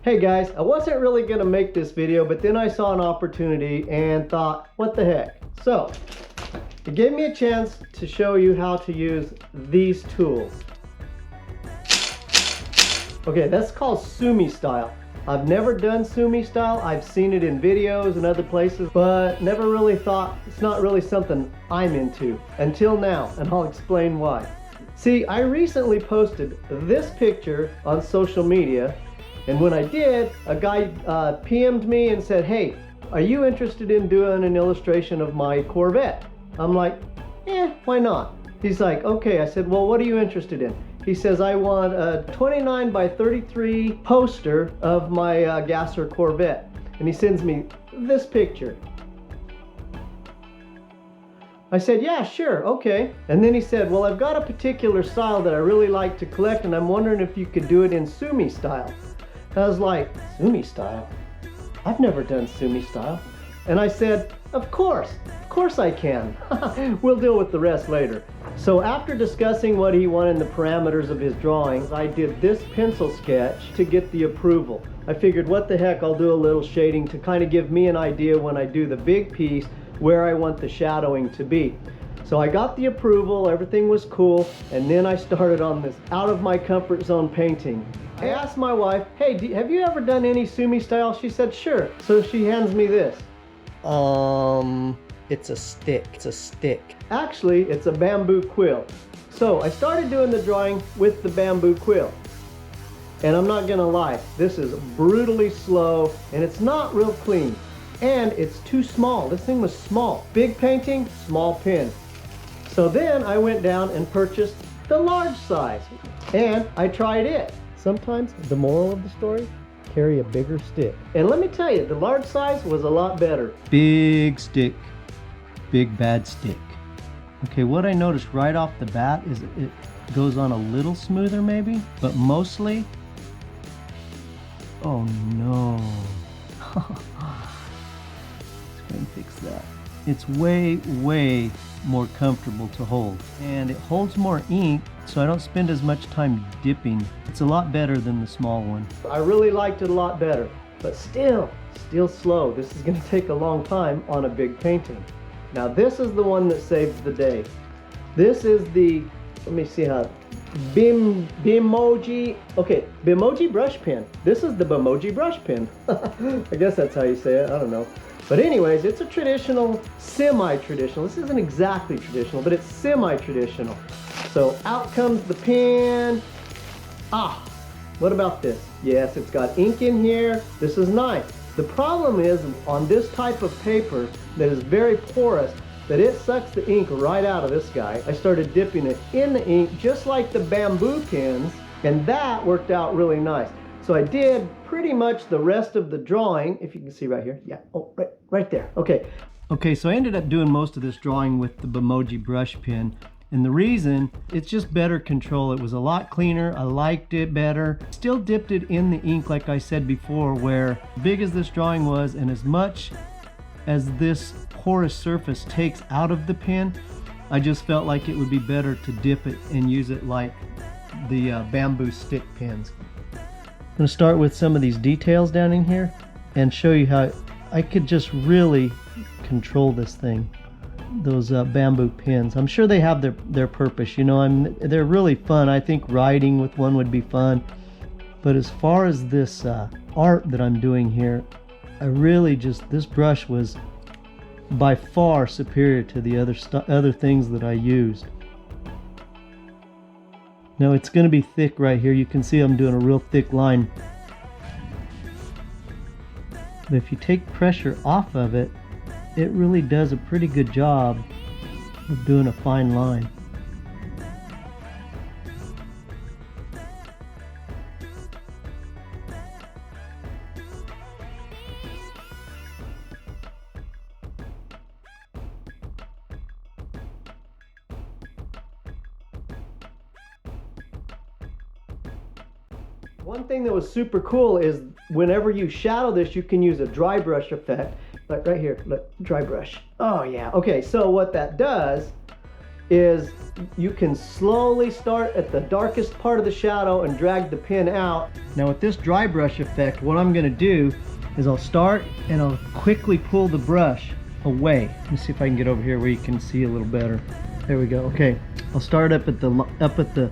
Hey guys, I wasn't really gonna make this video, but then I saw an opportunity and thought, what the heck? So, it gave me a chance to show you how to use these tools. Okay, that's called Sumi style. I've never done Sumi style. I've seen it in videos and other places, but never really thought it's not really something I'm into until now, and I'll explain why. See, I recently posted this picture on social media, and when I did, a guy PM'd me and said, hey, are you interested in doing an illustration of my Corvette? I'm like, why not? He's like, okay. I said, well, what are you interested in? He says, I want a 29 by 33 poster of my Gasser Corvette. And he sends me this picture. I said, yeah, sure, okay. And then he said, well, I've got a particular style that I really like to collect, and I'm wondering if you could do it in Sumi style. I was like, Sumi style? I've never done Sumi style. And I said, of course I can. We'll deal with the rest later. So after discussing what he wanted in the parameters of his drawings, I did this pencil sketch to get the approval. I figured, what the heck, I'll do a little shading to kind of give me an idea when I do the big piece where I want the shadowing to be. So I got the approval, everything was cool, and then I started on this out of my comfort zone painting. I asked my wife, hey, have you ever done any Sumi style? She said, sure. So she hands me this. It's a stick. Actually, it's a bamboo quill. So I started doing the drawing with the bamboo quill. And I'm not gonna lie, this is brutally slow, and it's not real clean. And it's too small. This thing was small. Big painting, small pen. So then I went down and purchased the large size, and I tried it. Sometimes the moral of the story, carry a bigger stick. And let me tell you, the large size was a lot better. Big stick, big bad stick. Okay, what I noticed right off the bat is it goes on a little smoother maybe, but mostly, oh no. Let's go and fix that. It's way more comfortable to hold, and it holds more ink, so I don't spend as much time dipping. It's a lot better than the small one. I really liked it a lot better, but still slow. This is going to take a long time on a big painting. Now this is the one that saves the day. This is the, let me see how, Bimoji, okay, Bimoji brush pen. This is the Bimoji brush pen. I guess that's how you say it, I don't know. But anyways, it's a traditional, semi-traditional. This isn't exactly traditional, but it's semi-traditional. So out comes the pen. What about this? Yes, it's got ink in here. This is nice. The problem is on this type of paper that is very porous, that it sucks the ink right out of this guy. I started dipping it in the ink just like the bamboo pens, and that worked out really nice. So I did pretty much the rest of the drawing, if you can see right here. Yeah, oh, right there. Okay, so I ended up doing most of this drawing with the Bimoji brush pen. And the reason, it's just better control. It was a lot cleaner. I liked it better. Still dipped it in the ink, like I said before, where big as this drawing was, and as much as this porous surface takes out of the pen, I just felt like it would be better to dip it and use it like the bamboo stick pens. I'm going to start with some of these details down in here and show you how I could just really control this thing. Those bamboo pins. I'm sure they have their purpose, you know. They're really fun. I think writing with one would be fun. But as far as this art that I'm doing here, I really just, this brush was by far superior to the other things that I used. Now it's going to be thick right here. You can see I'm doing a real thick line. But if you take pressure off of it, it really does a pretty good job of doing a fine line. One thing that was super cool is whenever you shadow this, you can use a dry brush effect. Like right here, look, dry brush. Oh yeah. Okay, so what that does is you can slowly start at the darkest part of the shadow and drag the pin out. Now with this dry brush effect, what I'm gonna do is I'll start and I'll quickly pull the brush away. Let me see if I can get over here where you can see a little better. There we go. Okay, I'll start up at the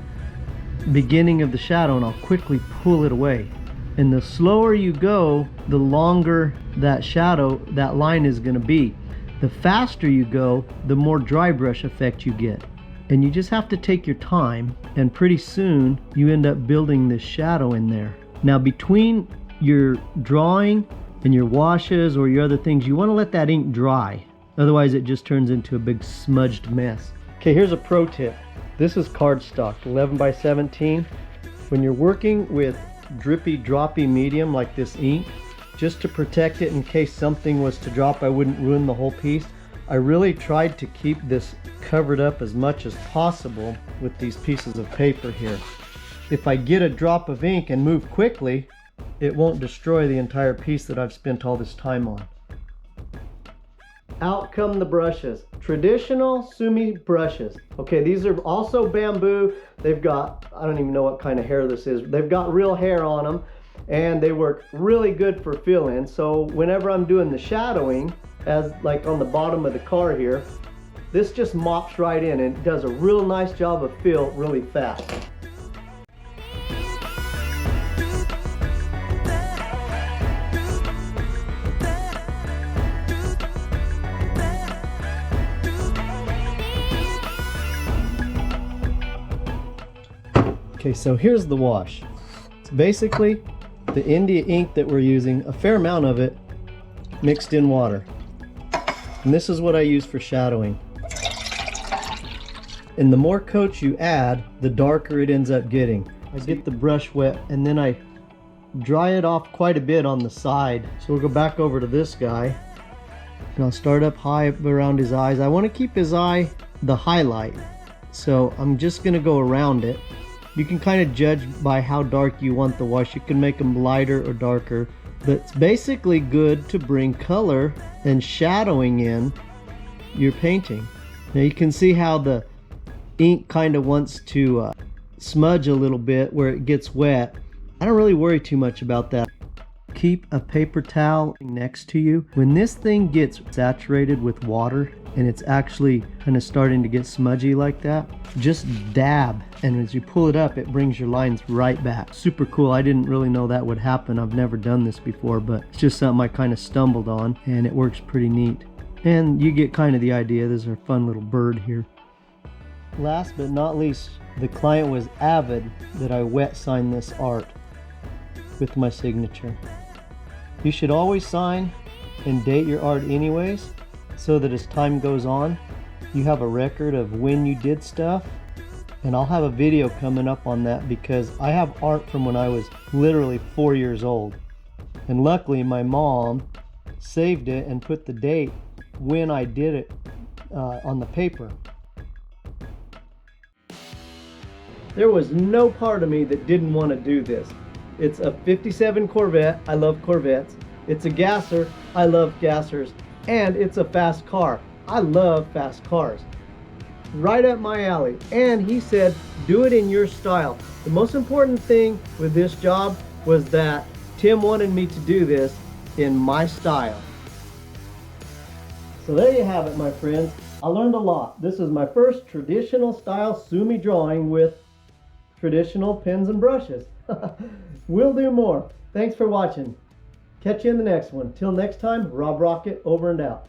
beginning of the shadow and I'll quickly pull it away. And the slower you go, the longer that shadow, that line is gonna be. The faster you go, the more dry brush effect you get. And you just have to take your time, and pretty soon you end up building this shadow in there. Now between your drawing and your washes or your other things, you want to let that ink dry. Otherwise it just turns into a big smudged mess. Okay, here's a pro tip. This is cardstock, 11 by 17. When you're working with drippy, droppy medium like this ink, just to protect it in case something was to drop, I wouldn't ruin the whole piece. I really tried to keep this covered up as much as possible with these pieces of paper here. If I get a drop of ink and move quickly, it won't destroy the entire piece that I've spent all this time on. Out come the brushes. Traditional Sumi brushes. Okay, these are also bamboo. They've got, I don't even know what kind of hair this is. They've got real hair on them, and they work really good for fill-in. So whenever I'm doing the shadowing, as like on the bottom of the car here, this just mops right in and does a real nice job of fill really fast. Okay, so here's the wash. It's basically the India ink that we're using, a fair amount of it mixed in water. And this is what I use for shadowing. And the more coats you add, the darker it ends up getting. I get the brush wet and then I dry it off quite a bit on the side. So we'll go back over to this guy and I'll start up high around his eyes. I want to keep his eye the highlight, so I'm just going to go around it. You can kind of judge by how dark you want the wash. You can make them lighter or darker, but it's basically good to bring color and shadowing in your painting. Now you can see how the ink kind of wants to smudge a little bit where it gets wet. I don't really worry too much about that. Keep a paper towel next to you. When this thing gets saturated with water and it's actually kind of starting to get smudgy like that, just dab, and as you pull it up, it brings your lines right back. Super cool. I didn't really know that would happen. I've never done this before, but it's just something I kind of stumbled on, and it works pretty neat. And you get kind of the idea. There's a fun little bird here. Last but not least, the client was avid that I wet sign this art with my signature. You should always sign and date your art anyways, so that as time goes on, you have a record of when you did stuff. And I'll have a video coming up on that because I have art from when I was literally 4 years old. And luckily my mom saved it and put the date when I did it on the paper. There was no part of me that didn't want to do this. It's a 57 Corvette. I love Corvettes. It's a gasser. I love gassers. And it's a fast car. I love fast cars. Right up my alley. And he said, do it in your style. The most important thing with this job was that Tim wanted me to do this in my style. So there you have it, my friends. I learned a lot. This is my first traditional style Sumi drawing with traditional pens and brushes. We'll do more. Thanks for watching. Catch you in the next one. Till next time, Rob Rocket over and out.